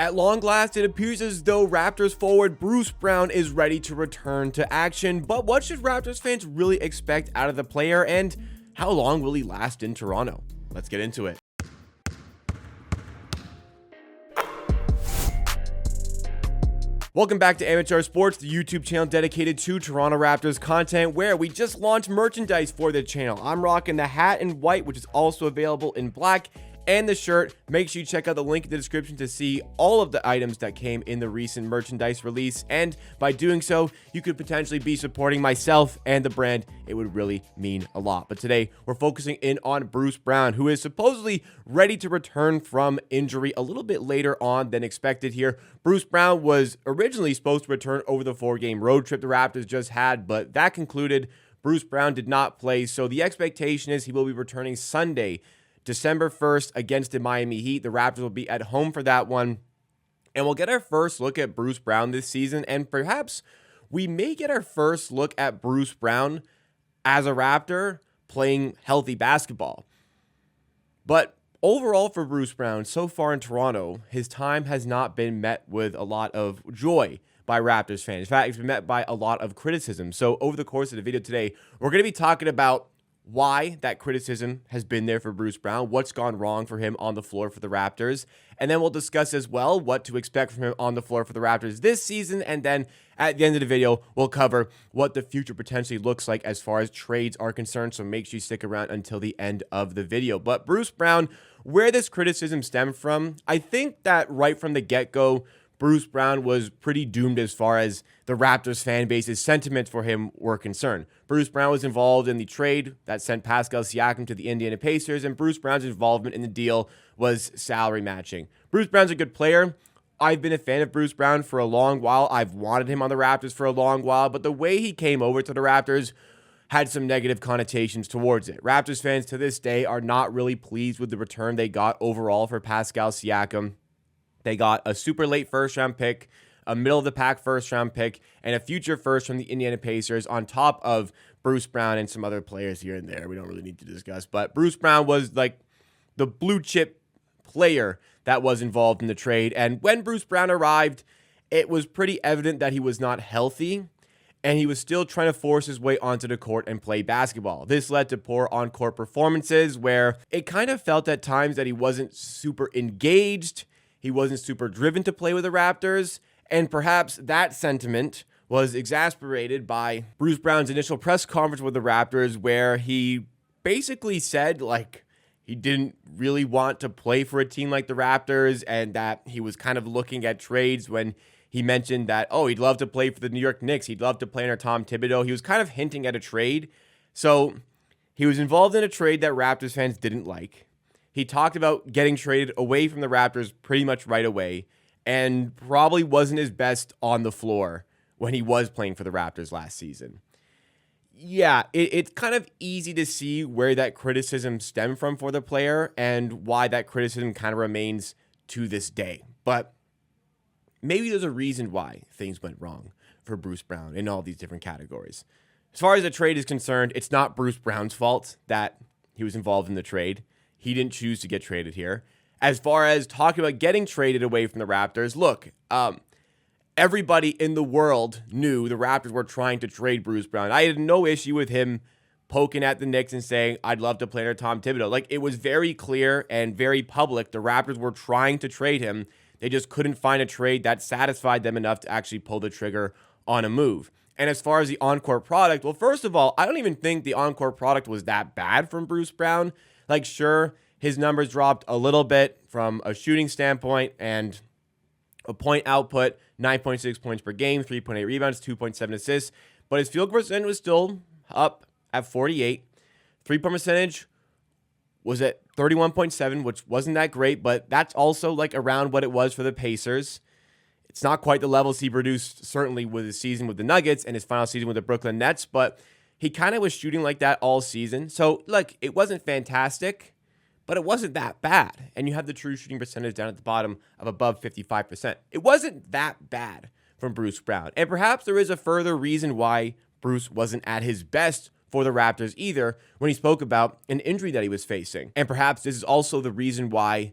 At long last, it appears as though Raptors forward Bruce Brown is ready to return to action, but what should Raptors fans really expect out of the player, and how long will he last in Toronto? Let's get into it. Welcome back to Amateur Sports, the YouTube channel dedicated to Toronto Raptors content, where we just launched merchandise for the channel. I'm rocking the hat in white, which is also available in black, and the shirt. Make sure you check out the link in the description to see all of the items that came in the recent merchandise release, and by doing so, you could potentially be supporting myself and the brand. It would really mean a lot. But today, we're focusing in on Bruce Brown, who is supposedly ready to return from injury a little bit later on than expected here. Bruce Brown was originally supposed to return over the 4-game road trip the Raptors just had, but that concluded. Bruce Brown did not play, so the expectation is he will be returning Sunday, December 1st against the Miami Heat. The Raptors will be at home for that one. And we'll get our first look at Bruce Brown this season. And perhaps we may get our first look at Bruce Brown as a Raptor playing healthy basketball. But overall for Bruce Brown, so far in Toronto, his time has not been met with a lot of joy by Raptors fans. In fact, it's been met by a lot of criticism. So over the course of the video today, we're going to be talking about why that criticism has been there for Bruce Brown, what's gone wrong for him on the floor for the Raptors, and then we'll discuss as well what to expect from him on the floor for the Raptors this season, and then at the end of the video, we'll cover what the future potentially looks like as far as trades are concerned, so make sure you stick around until the end of the video. But Bruce Brown, where this criticism stemmed from, I think that right from the get-go, Bruce Brown was pretty doomed as far as the Raptors fan base's sentiments for him were concerned. Bruce Brown was involved in the trade that sent Pascal Siakam to the Indiana Pacers, and Bruce Brown's involvement in the deal was salary matching. Bruce Brown's a good player. I've been a fan of Bruce Brown for a long while. I've wanted him on the Raptors for a long while, but the way he came over to the Raptors had some negative connotations towards it. Raptors fans to this day are not really pleased with the return they got overall for Pascal Siakam. They got a super late first-round pick, a middle-of-the-pack first-round pick, and a future first from the Indiana Pacers on top of Bruce Brown and some other players here and there we don't really need to discuss. But Bruce Brown was like the blue-chip player that was involved in the trade. And when Bruce Brown arrived, it was pretty evident that he was not healthy, and he was still trying to force his way onto the court and play basketball. This led to poor on-court performances where it kind of felt at times that he wasn't super engaged. He wasn't super driven to play with the Raptors, and perhaps that sentiment was exasperated by Bruce Brown's initial press conference with the Raptors, where he basically said, like, he didn't really want to play for a team like the Raptors, and that he was kind of looking at trades when he mentioned that, oh, he'd love to play for the New York Knicks, he'd love to play under Tom Thibodeau. He was kind of hinting at a trade. So he was involved in a trade that Raptors fans didn't like. He talked about getting traded away from the Raptors pretty much right away, and probably wasn't his best on the floor when he was playing for the Raptors last season. Yeah, it's kind of easy to see where that criticism stemmed from for the player and why that criticism kind of remains to this day. But maybe there's a reason why things went wrong for Bruce Brown in all these different categories. As far as the trade is concerned, it's not Bruce Brown's fault that he was involved in the trade. He didn't choose to get traded here. As far as talking about getting traded away from the Raptors, look, everybody in the world knew the Raptors were trying to trade Bruce Brown. I had no issue with him poking at the Knicks and saying, I'd love to play under Tom Thibodeau. Like, it was very clear and very public. The Raptors were trying to trade him. They just couldn't find a trade that satisfied them enough to actually pull the trigger on a move. And as far as the on-court product, well, first of all, I don't even think the on-court product was that bad from Bruce Brown. Like, sure, his numbers dropped a little bit from a shooting standpoint and a point output, 9.6 points per game, 3.8 rebounds, 2.7 assists. But his field goal percentage was still up at 48. Three-point percentage was at 31.7, which wasn't that great, but that's also like around what it was for the Pacers. It's not quite the levels he produced, certainly with his season with the Nuggets and his final season with the Brooklyn Nets, but he kind of was shooting like that all season. So, look, it wasn't fantastic, but it wasn't that bad. And you have the true shooting percentage down at the bottom of above 55%. It wasn't that bad from Bruce Brown. And perhaps there is a further reason why Bruce wasn't at his best for the Raptors either when he spoke about an injury that he was facing. And perhaps this is also the reason why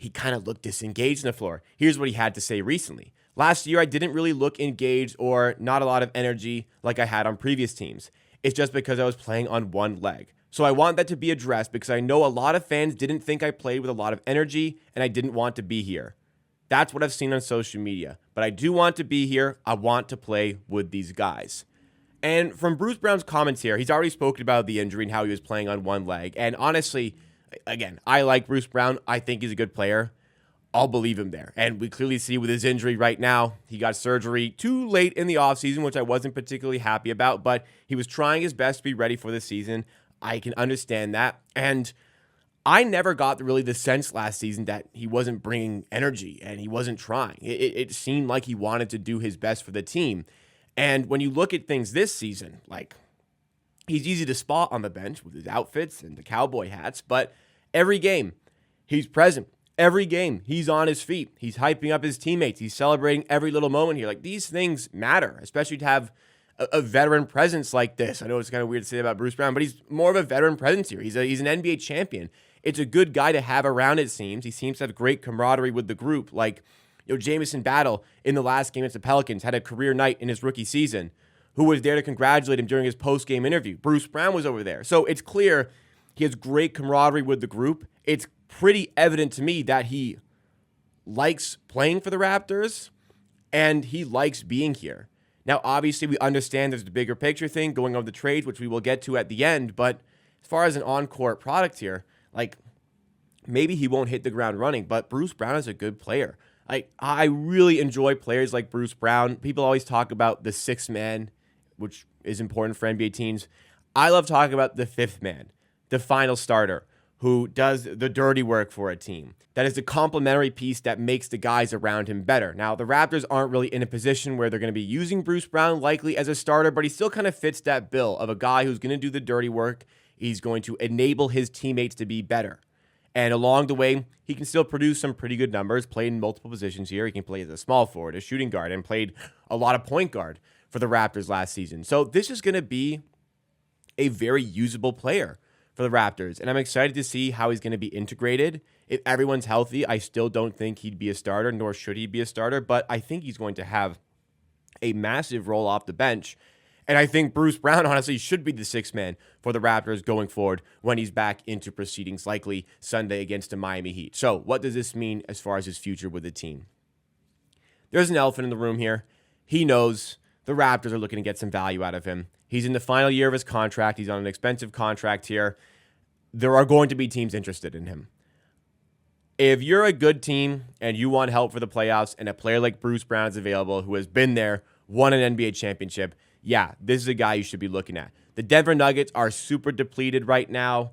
he kind of looked disengaged on the floor. Here's what he had to say recently. Last year, I didn't really look engaged or not a lot of energy like I had on previous teams. It's just because I was playing on one leg. So I want that to be addressed because I know a lot of fans didn't think I played with a lot of energy and I didn't want to be here. That's what I've seen on social media. But I do want to be here. I want to play with these guys. And from Bruce Brown's comments here, he's already spoken about the injury and how he was playing on one leg. And honestly, again, I like Bruce Brown. I think he's a good player. I'll believe him there. And we clearly see with his injury right now, he got surgery too late in the offseason, which I wasn't particularly happy about, but he was trying his best to be ready for the season. I can understand that. And I never got really the sense last season that he wasn't bringing energy and he wasn't trying. It seemed like he wanted to do his best for the team. And when you look at things this season, like, he's easy to spot on the bench with his outfits and the cowboy hats, but every game, he's present. Every game, he's on his feet. He's hyping up his teammates. He's celebrating every little moment here. Like, these things matter, especially to have a veteran presence like this. I know it's kind of weird to say about Bruce Brown, but he's more of a veteran presence here. He's an NBA champion. It's a good guy to have around, it seems. He seems to have great camaraderie with the group. Like, Jamison Battle in the last game against the Pelicans had a career night in his rookie season. Who was there to congratulate him during his post-game interview? Bruce Brown was over there. So it's clear he has great camaraderie with the group. It's pretty evident to me that he likes playing for the Raptors and he likes being here. Now, obviously, we understand there's the bigger picture thing going over the trades, which we will get to at the end. But as far as an on-court product here, like, maybe he won't hit the ground running, but Bruce Brown is a good player. I really enjoy players like Bruce Brown. People always talk about the sixth man, which is important for NBA teams. I love talking about the fifth man, the final starter, who does the dirty work for a team. That is the complementary piece that makes the guys around him better. Now, the Raptors aren't really in a position where they're going to be using Bruce Brown likely as a starter, but he still kind of fits that bill of a guy who's going to do the dirty work. He's going to enable his teammates to be better. And along the way, he can still produce some pretty good numbers, played in multiple positions here. He can play as a small forward, a shooting guard, and played a lot of point guard for the Raptors last season. So this is going to be a very usable player for the Raptors, and I'm excited to see how he's going to be integrated. If everyone's healthy, I still don't think he'd be a starter, nor should he be a starter, but I think he's going to have a massive role off the bench, and I think Bruce Brown, honestly, should be the sixth man for the Raptors going forward when he's back into proceedings, likely Sunday against the Miami Heat. So what does this mean as far as his future with the team? There's an elephant in the room here. He knows the Raptors are looking to get some value out of him. He's in the final year of his contract. He's on an expensive contract here. There are going to be teams interested in him. If you're a good team and you want help for the playoffs and a player like Bruce Brown is available who has been there, won an NBA championship, yeah, this is a guy you should be looking at. The Denver Nuggets are super depleted right now.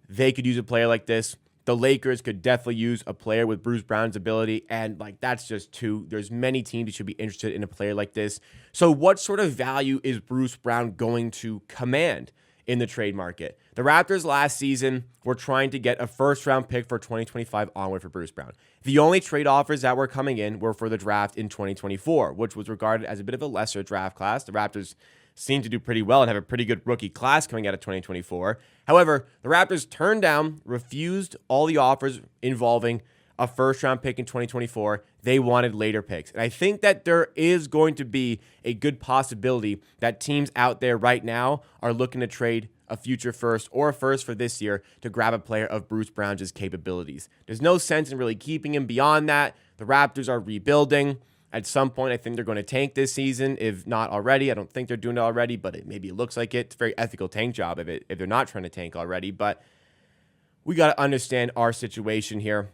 They could use a player like this. The Lakers could definitely use a player with Bruce Brown's ability, and that's just two. There's many teams that should be interested in a player like this. So what sort of value is Bruce Brown going to command in the trade market? The Raptors last season were trying to get a first-round pick for 2025 onward for Bruce Brown. The only trade offers that were coming in were for the draft in 2024, which was regarded as a bit of a lesser draft class. The Raptors seem to do pretty well and have a pretty good rookie class coming out of 2024. However, the Raptors turned down, refused all the offers involving a first-round pick in 2024. They wanted later picks. And I think that there is going to be a good possibility that teams out there right now are looking to trade a future first or a first for this year to grab a player of Bruce Brown's capabilities. There's no sense in really keeping him beyond that. The Raptors are rebuilding. At some point, I think they're going to tank this season, if not already. I don't think they're doing it already, but maybe it looks like it. It's a very ethical tank job if they're not trying to tank already. But we got to understand our situation here.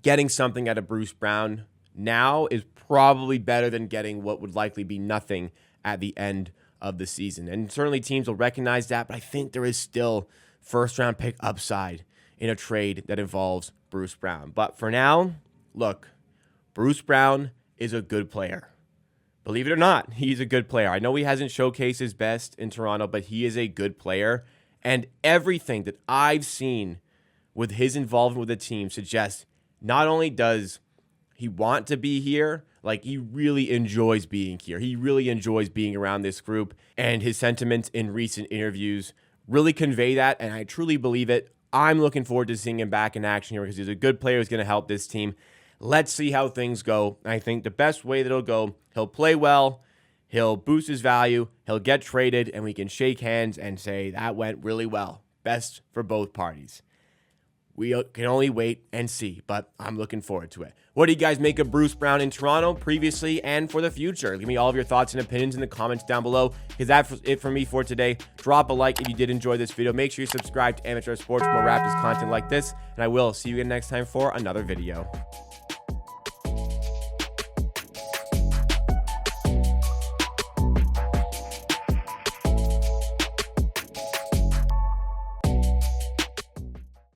Getting something out of Bruce Brown now is probably better than getting what would likely be nothing at the end of the season. And certainly teams will recognize that, but I think there is still first-round pick upside in a trade that involves Bruce Brown. But for now, look, Bruce Brown is a good player. Believe it or not, he's a good player. I know he hasn't showcased his best in Toronto, but he is a good player. And everything that I've seen with his involvement with the team suggests not only does he want to be here, he really enjoys being here. He really enjoys being around this group. And his sentiments in recent interviews really convey that. And I truly believe it. I'm looking forward to seeing him back in action here because he's a good player who's going to help this team. Let's see how things go. I think the best way that it'll go, he'll play well, he'll boost his value, he'll get traded, and we can shake hands and say that went really well. Best for both parties. We can only wait and see, but I'm looking forward to it. What do you guys make of Bruce Brown in Toronto previously and for the future? Give me all of your thoughts and opinions in the comments down below, because that's it for me for today. Drop a like if you did enjoy this video. Make sure you subscribe to Amateur Sports for more Raptors content like this, and I will see you again next time for another video.